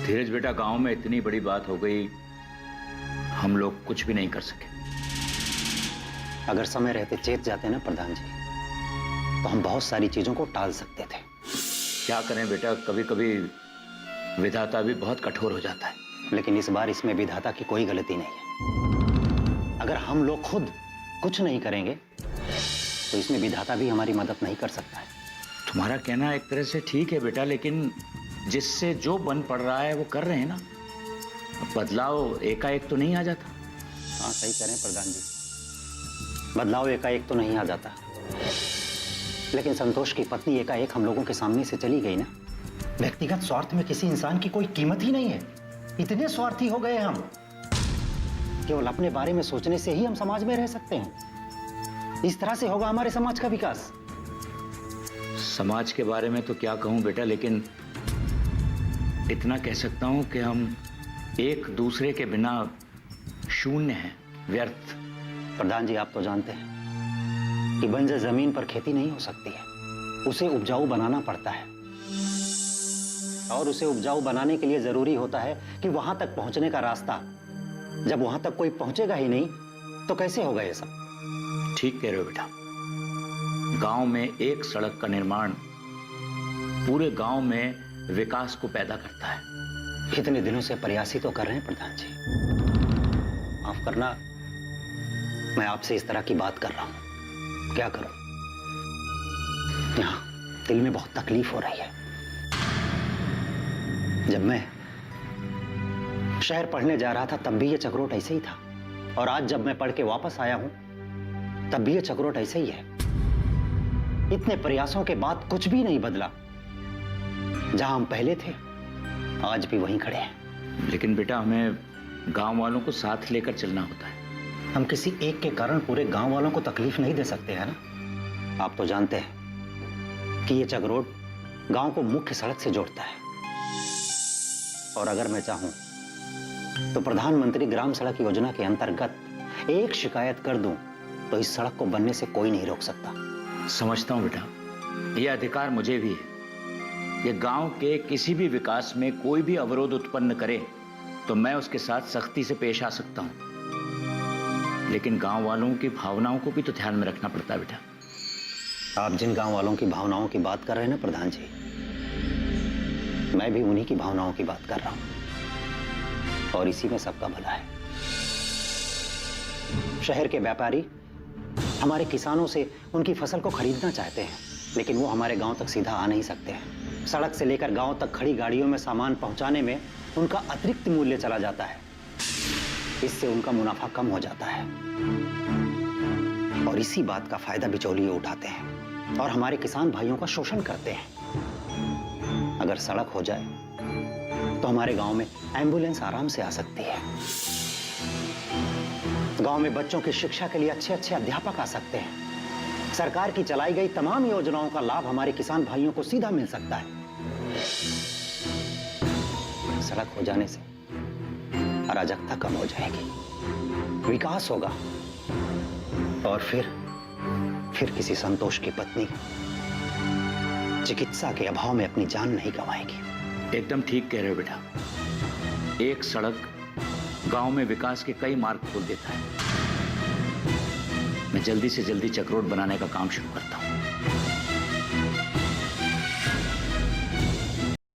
धीरज बेटा, गांव में इतनी बड़ी बात हो गई, हम लोग कुछ भी नहीं कर सके। अगर समय रहते चेत जाते ना प्रधान जी, तो हम बहुत सारी चीजों को टाल सकते थे। क्या करें बेटा, कभी कभी विधाता भी बहुत कठोर हो जाता है। लेकिन इस बार इसमें विधाता की कोई गलती नहीं है। अगर हम लोग खुद कुछ नहीं करेंगे तो इसमें विधाता भी हमारी मदद नहीं कर सकता है। तुम्हारा कहना एक तरह से ठीक है बेटा, लेकिन जिससे जो बन पड़ रहा है वो कर रहे हैं ना। बदलाव एकाएक तो नहीं आ जाता। हाँ सही कह रहे हैं प्रधान जी, बदलाव एकाएक तो नहीं आ जाता, लेकिन संतोष की पत्नी एकाएक हम लोगों के सामने से चली गई ना। व्यक्तिगत स्वार्थ में किसी इंसान की कोई कीमत ही नहीं है। इतने स्वार्थी हो गए हम, केवल अपने बारे में सोचने से ही हम समाज में रह सकते हैं। इस तरह से होगा हमारे समाज का विकास। समाज के बारे में तो क्या कहूं बेटा, लेकिन इतना कह सकता हूं कि हम एक दूसरे के बिना शून्य हैं, व्यर्थ। प्रधान जी, आप तो जानते हैं कि बंजर जमीन पर खेती नहीं हो सकती है, उसे उपजाऊ बनाना पड़ता है। और उसे उपजाऊ बनाने के लिए जरूरी होता है कि वहां तक पहुंचने का रास्ता, जब वहां तक कोई पहुंचेगा ही नहीं तो कैसे होगा ये सब। ठीक कह रहे हो बेटा। गांव में एक सड़क का निर्माण पूरे गांव में विकास को पैदा करता है। इतने दिनों से प्रयास ही तो कर रहे हैं प्रधान जी। माफ करना, मैं आपसे इस तरह की बात कर रहा हूं, क्या करूं। यहां दिल में बहुत तकलीफ हो रही है। जब मैं शहर पढ़ने जा रहा था तब भी ये चक्रोट ऐसे ही था, और आज जब मैं पढ़ के वापस आया हूं तब भी ये चक्रोट ऐसे ही है। इतने प्रयासों के बाद कुछ भी नहीं बदला। जहां हम पहले थे आज भी वहीं खड़े हैं। लेकिन बेटा, हमें गांव वालों को साथ लेकर चलना होता है। हम किसी एक के कारण पूरे गांव वालों को तकलीफ नहीं दे सकते हैं ना। आप तो जानते हैं कि ये चक्रोट गांव को मुख्य सड़क से जोड़ता है, और अगर मैं चाहूं तो प्रधानमंत्री ग्राम सड़क योजना के अंतर्गत एक शिकायत कर दूं तो इस सड़क को बनने से कोई नहीं रोक सकता। समझता हूं बेटा, यह अधिकार मुझे भी है कि गांव के किसी भी विकास में कोई भी अवरोध उत्पन्न करे तो मैं उसके साथ सख्ती से पेश आ सकता हूं। लेकिन गांव वालों की भावनाओं को भी तो ध्यान में रखना पड़ता है बेटा। आप जिन गांव वालों की भावनाओं की बात कर रहे हैं ना प्रधान जी, मैं भी उन्हीं की भावनाओं की बात कर रहा हूं, और इसी में सबका भला है। शहर के व्यापारी हमारे किसानों से उनकी फसल को खरीदना चाहते हैं, लेकिन वो हमारे गांव तक सीधा आ नहीं सकते हैं। सड़क से लेकर गांव तक खड़ी गाड़ियों में सामान पहुंचाने में उनका अतिरिक्त मूल्य चला जाता है। इससे उनका मुनाफा कम हो जाता है, और इसी बात का फायदा बिचौलिए उठाते हैं और हमारे किसान भाइयों का शोषण करते हैं। अगर सड़क हो जाए तो हमारे गांव में एम्बुलेंस आराम से आ सकती है। गांव में बच्चों की शिक्षा के लिए अच्छे अच्छे अध्यापक आ सकते हैं। सरकार की चलाई गई तमाम योजनाओं का लाभ हमारे किसान भाइयों को सीधा मिल सकता है। सड़क हो जाने से अराजकता कम हो जाएगी, विकास होगा, और फिर किसी संतोष की पत्नी चिकित्सा के अभाव में अपनी जान नहीं गंवाएगी। एकदम ठीक कह रहे हो बेटा। एक सड़क गांव में विकास के कई मार्ग खोल देता है। मैं जल्दी से जल्दी चक्रोट बनाने का काम शुरू करता हूं।